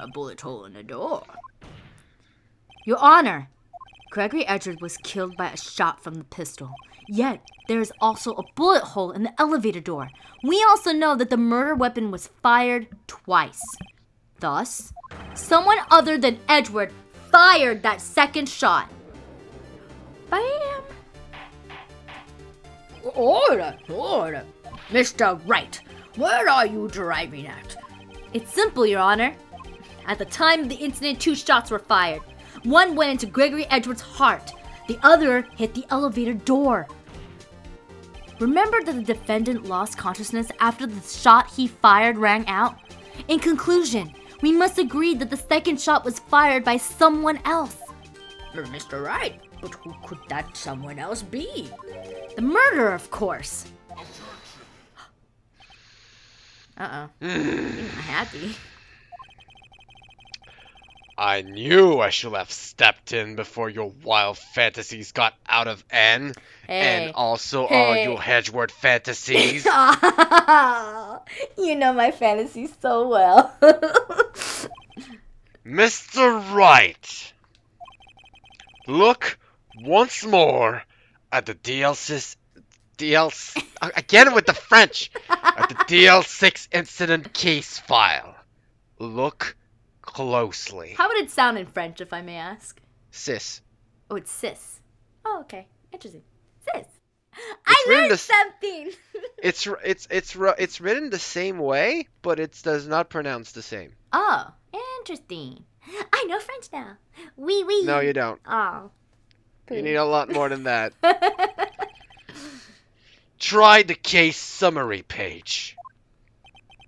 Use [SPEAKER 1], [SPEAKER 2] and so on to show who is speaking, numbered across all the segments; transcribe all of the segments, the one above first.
[SPEAKER 1] a bullet hole in the door.
[SPEAKER 2] Your Honor, Gregory Edgeworth was killed by a shot from the pistol. Yet, there is also a bullet hole in the elevator door. We also know that the murder weapon was fired twice. Thus, someone other than Edgeworth fired that second shot. Bam!
[SPEAKER 1] Order! Mr. Wright, where are you driving at?
[SPEAKER 2] It's simple, Your Honor. At the time of the incident, 2 shots were fired. One went into Gregory Edgeworth's heart. The other hit the elevator door. Remember that the defendant lost consciousness after the shot he fired rang out? In conclusion, we must agree that the second shot was fired by someone else.
[SPEAKER 1] Mr. Wright, but who could that someone else be?
[SPEAKER 2] The murderer, of course. Uh-oh. You're not happy.
[SPEAKER 3] I knew I should have stepped in before your wild fantasies got out of hand. And also all your Edgeworth fantasies.
[SPEAKER 2] You know my fantasies so well.
[SPEAKER 3] Mr. Wright, look once more at the again with the French, at the DL6 incident case file. Look closely.
[SPEAKER 2] How would it sound in French, if I may ask?
[SPEAKER 3] Sis.
[SPEAKER 2] Oh, it's sis. Oh, okay. Interesting. Sis. I learned something.
[SPEAKER 3] It's written the same way, but it does not pronounce the same.
[SPEAKER 2] Oh, interesting. I know French now. Oui, oui.
[SPEAKER 3] No, you don't.
[SPEAKER 2] Oh.
[SPEAKER 3] You need a lot more than that. Try the case summary page.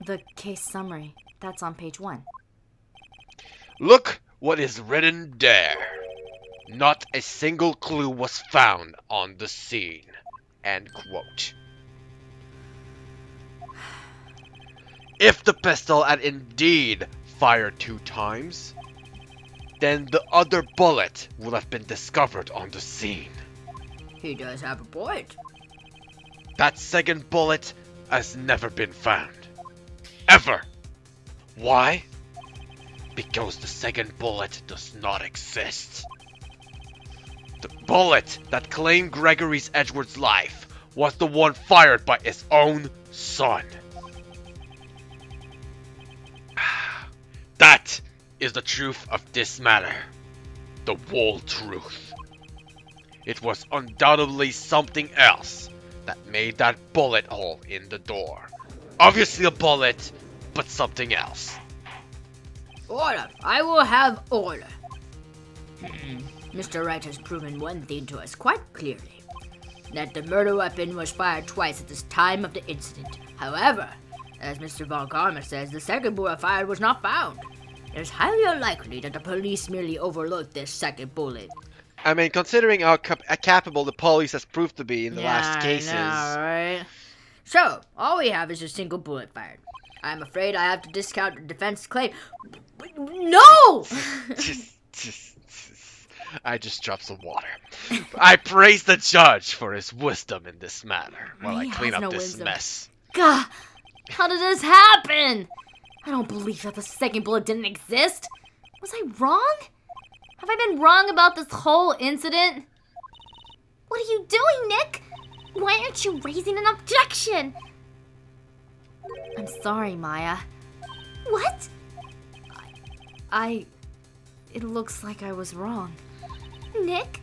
[SPEAKER 2] The case summary. That's on page 1.
[SPEAKER 3] Look what is written there. Not a single clue was found on the scene. End quote. If the pistol had indeed fired 2 times, then the other bullet would have been discovered on the scene.
[SPEAKER 1] He does have a point.
[SPEAKER 3] That second bullet has never been found. Ever. Why? Because the second bullet does not exist. The bullet that claimed Gregory Edgeworth's life was the one fired by his own son. That is the truth of this matter. The whole truth. It was undoubtedly something else that made that bullet hole in the door. Obviously a bullet, but something else.
[SPEAKER 1] Order! I will have order. Mr. Wright has proven one thing to us quite clearly. That the murder weapon was fired twice at the time of the incident. However, as Mr. Von Karma says, the second bullet fired was not found. It is highly unlikely that the police merely overlooked this second bullet.
[SPEAKER 3] I mean, considering how capable the police has proved to be in the last cases.
[SPEAKER 1] I know, right? So, all we have is a single bullet fired. I'm afraid I have to discount the defense claim.
[SPEAKER 2] No!
[SPEAKER 3] I just dropped some water. I praise the judge for his wisdom in this matter while I clean up this mess.
[SPEAKER 2] God, how did this happen? I don't believe that the second bullet didn't exist. Was I wrong? Have I been wrong about this whole incident? What are you doing, Nick? Why aren't you raising an objection? I'm sorry, Maya. What? It looks like I was wrong. Nick?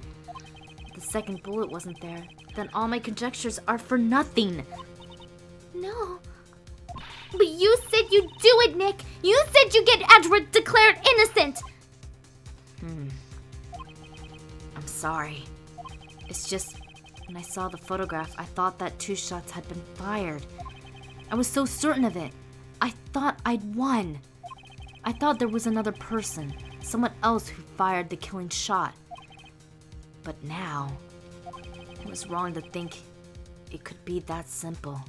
[SPEAKER 2] If the second bullet wasn't there, then all my conjectures are for nothing. No. But you said you'd do it, Nick. You said you'd get Edgeworth declared innocent. I'm sorry. It's just, when I saw the photograph, I thought that 2 shots had been fired. I was so certain of it. I thought I'd won. I thought there was another person, someone else who fired the killing shot. But now, it was wrong to think it could be that simple.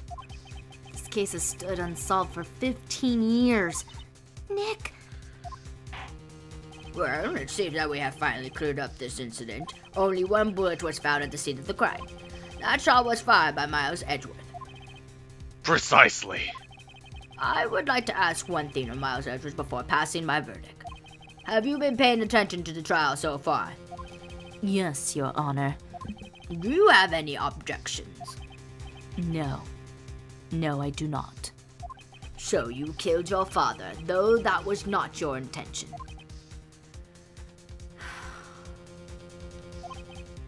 [SPEAKER 2] This case has stood unsolved for 15 years. Nick!
[SPEAKER 1] Well, it seems that we have finally cleared up this incident. Only 1 bullet was found at the scene of the crime. That shot was fired by Miles Edgeworth.
[SPEAKER 3] Precisely.
[SPEAKER 1] I would like to ask one thing of Miles Edwards before passing my verdict. Have you been paying attention to the trial so far?
[SPEAKER 2] Yes, Your Honor.
[SPEAKER 1] Do you have any objections?
[SPEAKER 2] No. No, I do not.
[SPEAKER 1] So you killed your father, though that was not your intention.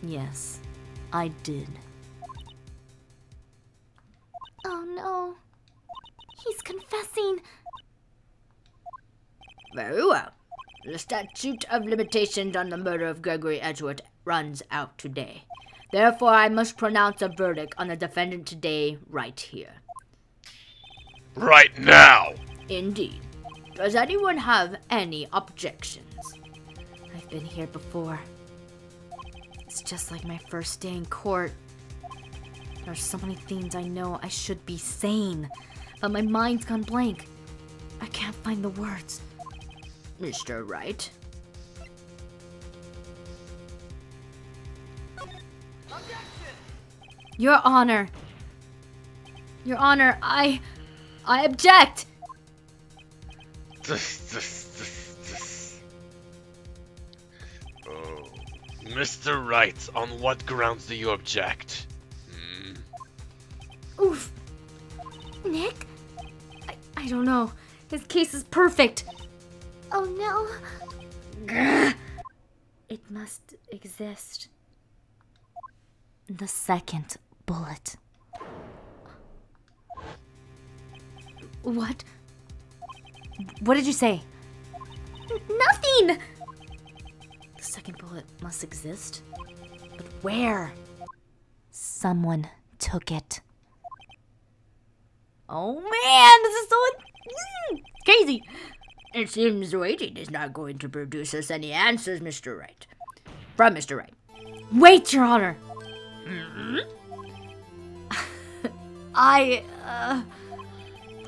[SPEAKER 2] Yes, I did. Oh no. He's confessing.
[SPEAKER 1] Very well. The statute of limitations on the murder of Gregory Edgeworth runs out today. Therefore, I must pronounce a verdict on the defendant today, right here.
[SPEAKER 3] Right now!
[SPEAKER 1] Indeed. Does anyone have any objections?
[SPEAKER 2] I've been here before. It's just like my first day in court. There are so many things I know I should be saying, but my mind's gone blank. I can't find the words.
[SPEAKER 1] Mr. Wright?
[SPEAKER 2] Your Honor. Your Honor, I object.
[SPEAKER 3] Oh. Mr. Wright, on what grounds do you object?
[SPEAKER 2] Oof. Nick? I don't know. His case is perfect. Oh no. Grr. It must exist. The second bullet. What? What did you say? Nothing! The second bullet must exist? But where? Someone took it. Oh man, this is so crazy.
[SPEAKER 1] It seems waiting is not going to produce us any answers, Mr. Wright. From Mr. Wright.
[SPEAKER 2] Wait, Your Honor.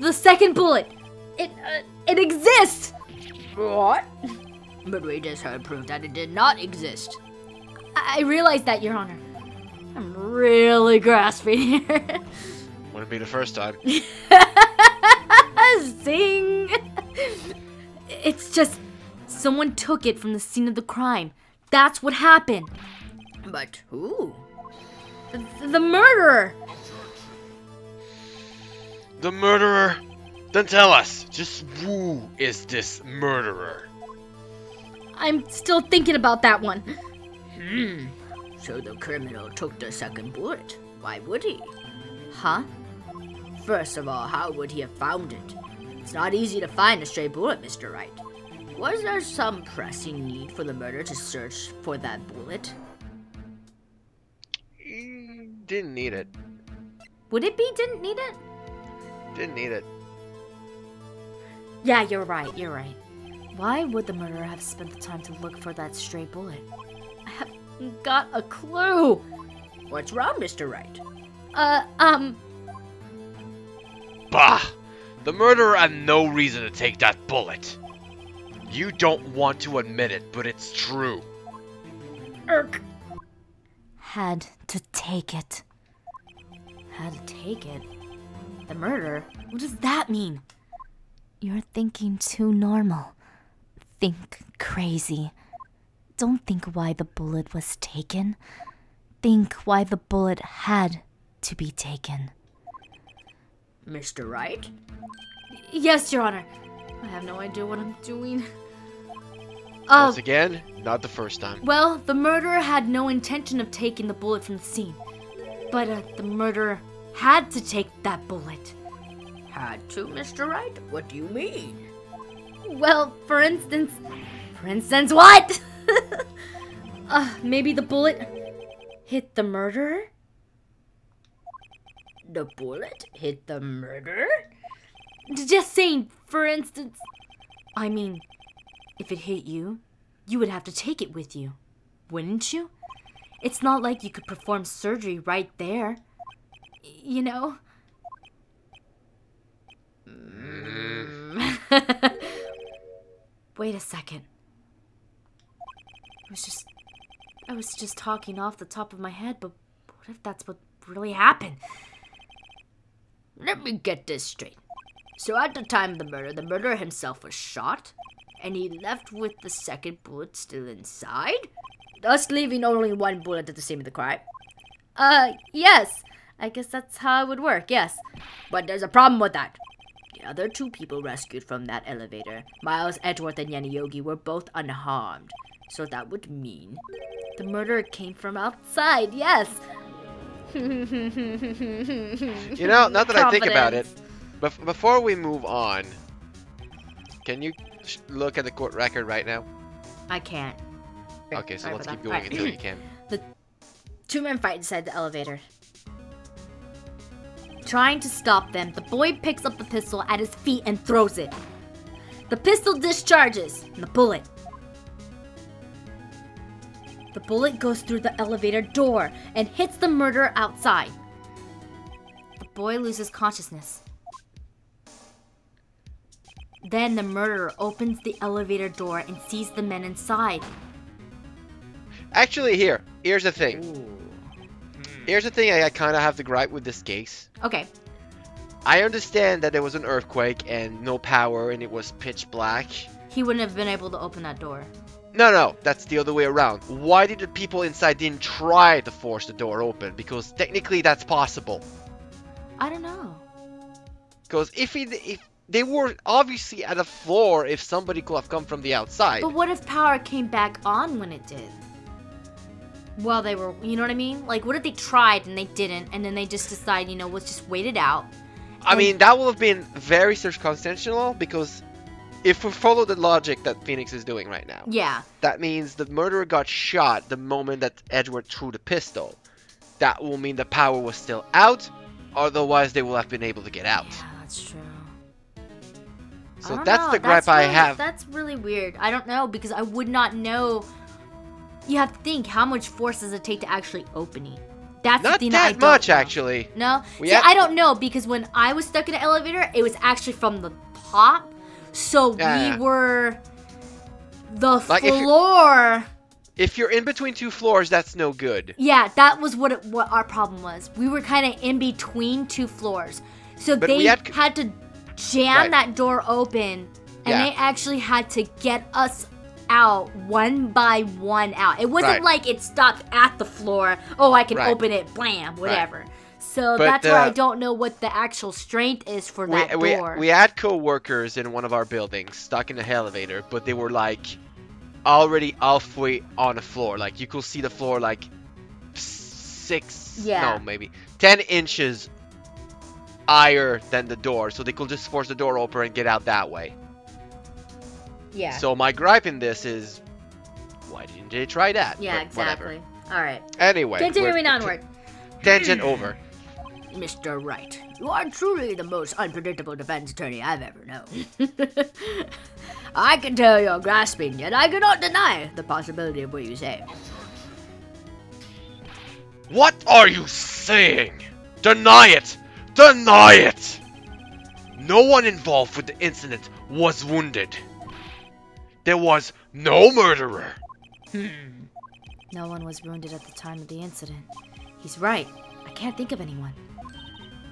[SPEAKER 2] The second bullet. It exists.
[SPEAKER 1] What? But we just heard proof that it did not exist.
[SPEAKER 2] I realize that, Your Honor. I'm really grasping here.
[SPEAKER 3] Wouldn't be the first time.
[SPEAKER 2] Zing! It's just someone took it from the scene of the crime. That's what happened.
[SPEAKER 1] But who?
[SPEAKER 2] The murderer.
[SPEAKER 3] The murderer? Then tell us, just who is this murderer?
[SPEAKER 2] I'm still thinking about that one.
[SPEAKER 1] So the criminal took the second bullet. Why would he?
[SPEAKER 2] Huh?
[SPEAKER 1] First of all, how would he have found it? It's not easy to find a stray bullet, Mr. Wright. Was there some pressing need for the murderer to search for that bullet?
[SPEAKER 3] He didn't need it.
[SPEAKER 2] Would it be didn't need it?
[SPEAKER 3] Didn't need it.
[SPEAKER 2] Yeah, you're right. Why would the murderer have spent the time to look for that stray bullet? I haven't got a clue.
[SPEAKER 1] What's wrong, Mr. Wright?
[SPEAKER 3] Bah! The murderer had no reason to take that bullet. You don't want to admit it, but it's true.
[SPEAKER 1] Irk.
[SPEAKER 2] Had to take it. Had to take it? The murder? What does that mean? You're thinking too normal. Think crazy. Don't think why the bullet was taken. Think why the bullet had to be taken.
[SPEAKER 1] Mr. Wright?
[SPEAKER 2] Yes, Your Honor. I have no idea what I'm doing.
[SPEAKER 3] Once again, not the first time.
[SPEAKER 2] Well, the murderer had no intention of taking the bullet from the scene. But the murderer had to take that bullet.
[SPEAKER 1] Had to, Mr. Wright? What do you mean?
[SPEAKER 2] Well, for instance what? Maybe the bullet hit the murderer?
[SPEAKER 1] The bullet hit the murderer?
[SPEAKER 2] Just saying, for instance. I mean, if it hit you, you would have to take it with you, wouldn't you? It's not like you could perform surgery right there. You know? Wait a second. I was just talking off the top of my head, but what if that's what really happened?
[SPEAKER 1] Let me get this straight. So at the time of the murderer himself was shot, and he left with the second bullet still inside, thus leaving only one bullet at the scene of the crime.
[SPEAKER 2] Yes. I guess that's how it would work, yes.
[SPEAKER 1] But there's a problem with that. The other two people rescued from that elevator, Miles Edgeworth and Yenny Yogi, were both unharmed. So that would mean
[SPEAKER 2] the murderer came from outside, yes.
[SPEAKER 3] You know, now that I think about it, before we move on, can you look at the court record right now?
[SPEAKER 2] I can't.
[SPEAKER 3] Okay, so let's keep going until you can.
[SPEAKER 2] The two men fight inside the elevator. Trying to stop them, the boy picks up the pistol at his feet and throws it. The pistol discharges, and the bullet goes through the elevator door and hits the murderer outside. The boy loses consciousness. Then the murderer opens the elevator door and sees the men inside.
[SPEAKER 3] Actually, here's the thing. Here's the thing I kind of have to gripe with this case.
[SPEAKER 2] Okay.
[SPEAKER 3] I understand that there was an earthquake and no power and it was pitch black.
[SPEAKER 2] He wouldn't have been able to open that door.
[SPEAKER 3] No, that's the other way around. Why did the people inside didn't try to force the door open? Because technically that's possible.
[SPEAKER 2] I don't know.
[SPEAKER 3] Because if they were obviously at a floor, if somebody could have come from the outside.
[SPEAKER 2] But what if power came back on when it did? Well, they were, you know what I mean? Like, what if they tried and they didn't, and then they just decide, you know, let's just wait it out?
[SPEAKER 3] I mean, that would have been very circumstantial, because if we follow the logic that Phoenix is doing right now,
[SPEAKER 2] yeah,
[SPEAKER 3] that means the murderer got shot the moment that Edgeworth threw the pistol. That will mean the power was still out, otherwise they will have been able to get out.
[SPEAKER 2] Yeah, that's true.
[SPEAKER 3] So that's the gripe I have.
[SPEAKER 2] That's really weird. I don't know, because I would not know. You have to think, how much force does it take to actually open it? That's
[SPEAKER 3] not
[SPEAKER 2] the thing
[SPEAKER 3] that
[SPEAKER 2] I don't
[SPEAKER 3] much,
[SPEAKER 2] know.
[SPEAKER 3] actually.
[SPEAKER 2] No? See, I don't know, because when I was stuck in an elevator, it was actually from the top. So we were the floor.
[SPEAKER 3] If you're in between two floors, that's no good.
[SPEAKER 2] Yeah, that was what our problem was. We were kind of in between two floors. So they had to jam that door open, and they actually had to get us out one by one out. It wasn't like it stopped at the floor. Oh, I can open it, blam, whatever. So that's where I don't know what the actual strength is for that door.
[SPEAKER 3] We had co-workers in one of our buildings stuck in the elevator, but they were like already halfway on the floor. Like you could see the floor like 10 inches higher than the door, so they could just force the door open and get out that way.
[SPEAKER 2] Yeah.
[SPEAKER 3] So my gripe in this is, why didn't they try that?
[SPEAKER 2] Yeah,
[SPEAKER 3] but
[SPEAKER 2] exactly.
[SPEAKER 3] Whatever.
[SPEAKER 2] All right.
[SPEAKER 3] Anyway.
[SPEAKER 2] Continuing onward.
[SPEAKER 3] Tangent over.
[SPEAKER 1] Mr. Wright, you are truly the most unpredictable defense attorney I've ever known. I can tell you're grasping, yet I cannot deny the possibility of what you say.
[SPEAKER 3] What are you saying? Deny it! Deny it! No one involved with the incident was wounded. There was no murderer.
[SPEAKER 2] No one was wounded at the time of the incident. He's right. I can't think of anyone.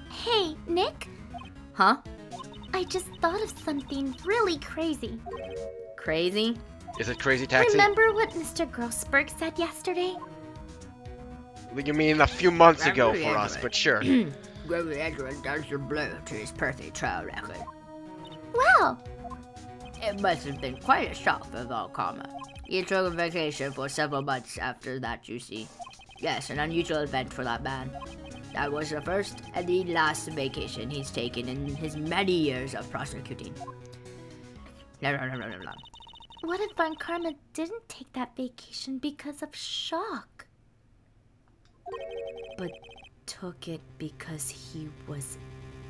[SPEAKER 4] Hey, Nick?
[SPEAKER 2] Huh?
[SPEAKER 4] I just thought of something really crazy.
[SPEAKER 2] Crazy?
[SPEAKER 3] Is it Crazy Taxi?
[SPEAKER 4] Remember what Mr. Grossberg said yesterday?
[SPEAKER 3] You mean a few months ago for us, but sure.
[SPEAKER 1] Gregory Edgeworth does your blow to his perfect trial record.
[SPEAKER 4] Well,
[SPEAKER 1] it must have been quite a shock for Valkarma. He took a vacation for several months after that, you see. Yes, an unusual event for that man. That was the first and the last vacation he's taken in his many years of prosecuting.
[SPEAKER 4] What if Valkarma didn't take that vacation because of shock?
[SPEAKER 2] But took it because he was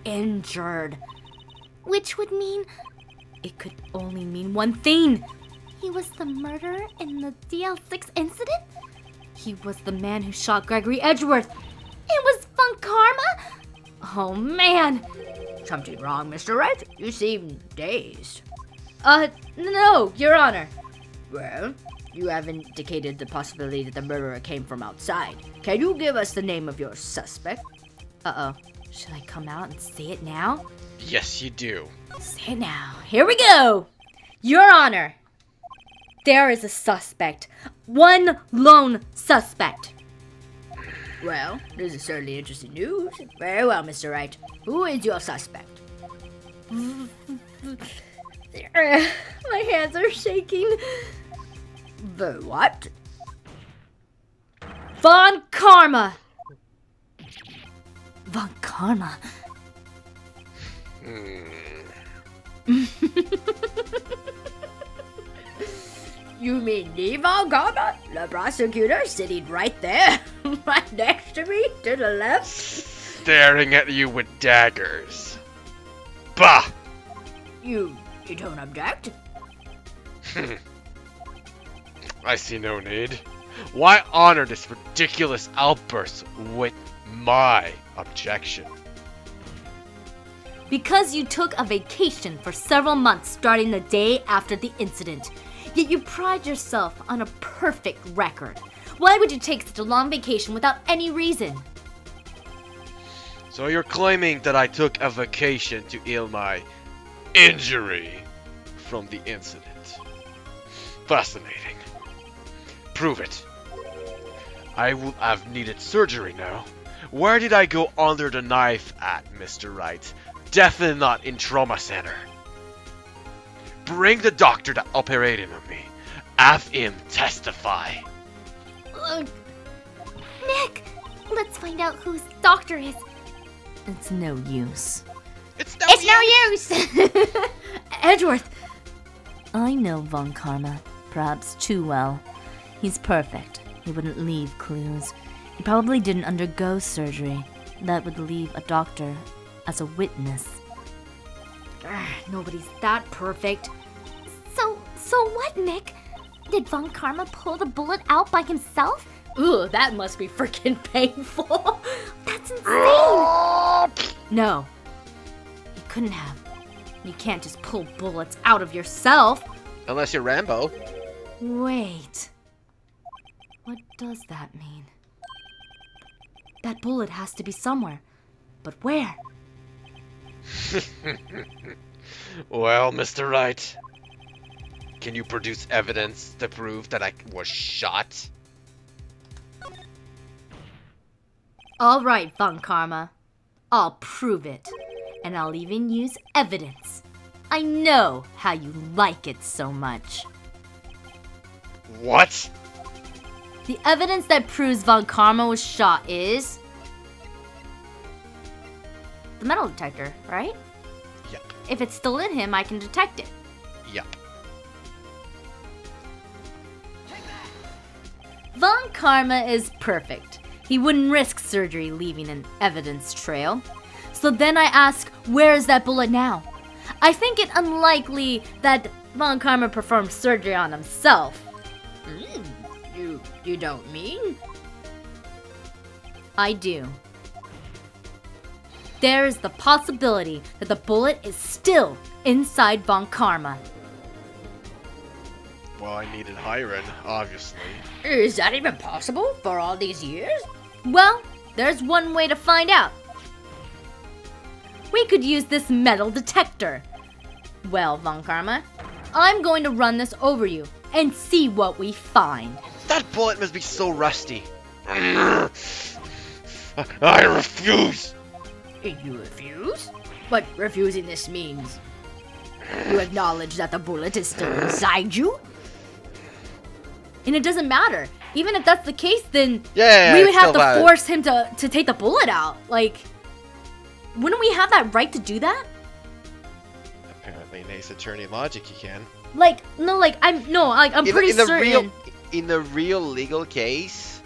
[SPEAKER 2] injured.
[SPEAKER 4] Which would mean...
[SPEAKER 2] It could only mean one thing.
[SPEAKER 4] He was the murderer in the DL6 incident?
[SPEAKER 2] He was the man who shot Gregory Edgeworth.
[SPEAKER 4] It was Valkarma?
[SPEAKER 2] Oh, man.
[SPEAKER 1] Something wrong, Mr. Wright? You seem dazed.
[SPEAKER 2] No, Your Honor.
[SPEAKER 1] Well, you have indicated the possibility that the murderer came from outside. Can you give us the name of your suspect?
[SPEAKER 2] Uh-oh. Should I come out and say it now?
[SPEAKER 3] Yes, you do.
[SPEAKER 2] Say it now. Here we go. Your Honor, there is a suspect. One lone suspect.
[SPEAKER 1] Well, this is certainly interesting news. Very well, Mr. Wright. Who is your suspect?
[SPEAKER 2] My hands are shaking.
[SPEAKER 1] The what?
[SPEAKER 2] Von Karma. Von Karma.
[SPEAKER 1] You mean Von Karma? The prosecutor sitting right there, right next to me, to the left?
[SPEAKER 3] Staring at you with daggers. Bah!
[SPEAKER 1] You don't object?
[SPEAKER 3] I see no need. Why honor this ridiculous outburst with my objection?
[SPEAKER 2] Because you took a vacation for several months starting the day after the incident. Yet you pride yourself on a perfect record. Why would you take such a long vacation without any reason?
[SPEAKER 3] So you're claiming that I took a vacation to heal my injury from the incident. Fascinating. Prove it. I will have needed surgery now. Where did I go under the knife at, Mr. Wright? Definitely not in trauma center. Bring the doctor that operated on me. Have him testify.
[SPEAKER 4] Nick, let's find out whose doctor is.
[SPEAKER 2] It's no use.
[SPEAKER 3] It's
[SPEAKER 4] No use!
[SPEAKER 2] Edgeworth! I know Von Karma, perhaps too well. He's perfect. He wouldn't leave clues. He probably didn't undergo surgery. That would leave a doctor as a witness. Nobody's that perfect.
[SPEAKER 4] So what, Nick? Did Von Karma pull the bullet out by himself?
[SPEAKER 2] Ugh, that must be freaking painful.
[SPEAKER 4] That's insane!
[SPEAKER 2] No, he couldn't have. You can't just pull bullets out of yourself.
[SPEAKER 3] Unless you're Rambo.
[SPEAKER 2] Wait. What does that mean? That bullet has to be somewhere. But where?
[SPEAKER 3] Well, Mr. Wright, can you produce evidence to prove that I was shot?
[SPEAKER 2] All right, Von Karma. I'll prove it. And I'll even use evidence. I know how you like it so much.
[SPEAKER 3] What?
[SPEAKER 2] The evidence that proves Von Karma was shot is the metal detector, right?
[SPEAKER 3] Yep.
[SPEAKER 2] If it's still in him, I can detect it.
[SPEAKER 3] Yep.
[SPEAKER 2] Von Karma is perfect. He wouldn't risk surgery leaving an evidence trail. So then I ask, where is that bullet now? I think it unlikely that Von Karma performed surgery on himself.
[SPEAKER 1] You don't mean?
[SPEAKER 2] I do. There is the possibility that the bullet is still inside Von Karma.
[SPEAKER 3] Well, I needed Hiron, obviously.
[SPEAKER 1] Is that even possible for all these years?
[SPEAKER 2] Well, there's one way to find out. We could use this metal detector. Well, Von Karma, I'm going to run this over you and see what we find.
[SPEAKER 3] That bullet must be so rusty. I refuse!
[SPEAKER 1] You refuse? But refusing this means you acknowledge that the bullet is still inside you?
[SPEAKER 2] And it doesn't matter. Even if that's the case, then
[SPEAKER 3] Yeah,
[SPEAKER 2] we would
[SPEAKER 3] it's
[SPEAKER 2] have
[SPEAKER 3] still
[SPEAKER 2] to
[SPEAKER 3] valid.
[SPEAKER 2] force him to take the bullet out. Like, wouldn't we have that right to do that?
[SPEAKER 3] Apparently, in Ace Attorney logic, you can.
[SPEAKER 2] Like, no, like, I'm pretty certain.
[SPEAKER 3] In the real legal case,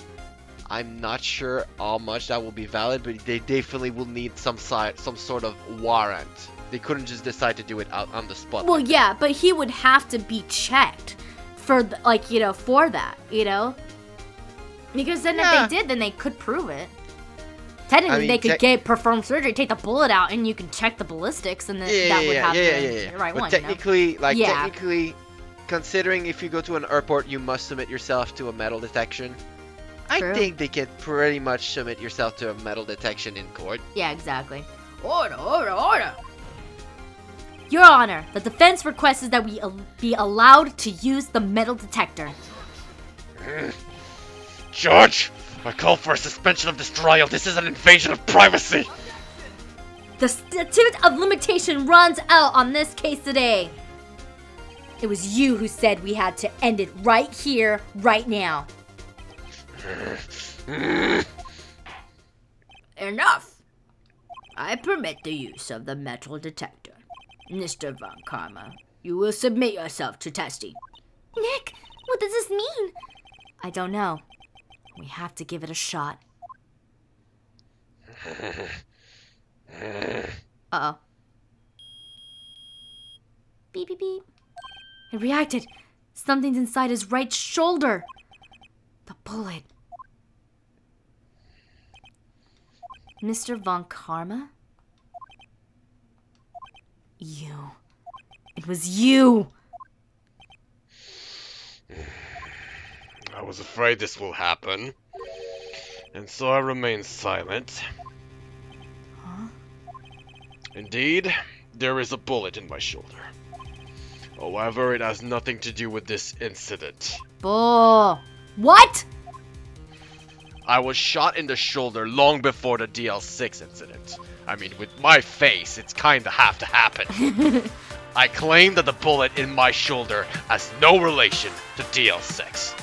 [SPEAKER 3] I'm not sure how much that will be valid, but they definitely will need some sort of warrant. They couldn't just decide to do it out on the spot.
[SPEAKER 2] Well, yeah, but he would have to be checked for, like, you know, for that, you know? Because then
[SPEAKER 3] Yeah.
[SPEAKER 2] if they did, then they could prove it. Technically,
[SPEAKER 3] I mean,
[SPEAKER 2] they could perform surgery, take the bullet out, and you can check the ballistics, and then that would have the right
[SPEAKER 3] But
[SPEAKER 2] one,
[SPEAKER 3] technically, like,
[SPEAKER 2] Yeah.
[SPEAKER 3] technically, considering if you go to an airport, you must submit yourself to a metal detection.
[SPEAKER 2] True.
[SPEAKER 3] I think they can pretty much submit yourself to a metal detection in court.
[SPEAKER 2] Yeah, exactly.
[SPEAKER 1] Order, order, order!
[SPEAKER 2] Your Honor, the defense requests that we be allowed to use the metal detector.
[SPEAKER 3] Judge, I call for a suspension of this trial. This is an invasion of privacy.
[SPEAKER 2] The statute of limitation runs out on this case today. It was you who said we had to end it right here, right now.
[SPEAKER 1] Enough. I permit the use of the metal detector. Mr. Von Karma, you will submit yourself to testing.
[SPEAKER 4] Nick, what does this mean?
[SPEAKER 2] I don't know. We have to give it a shot. Uh-oh.
[SPEAKER 4] Beep, beep, beep.
[SPEAKER 2] It reacted. Something's inside his right shoulder. The bullet. Mr. Von Karma? You. It was you!
[SPEAKER 3] I was afraid this will happen, and so I remain silent.
[SPEAKER 2] Huh?
[SPEAKER 3] Indeed, there is a bullet in my shoulder. However, it has nothing to do with this incident.
[SPEAKER 2] Bull. What?
[SPEAKER 3] I was shot in the shoulder long before the DL6 incident. I mean, with my face, it's kinda have to happen. I claim that the bullet in my shoulder has no relation to DL6.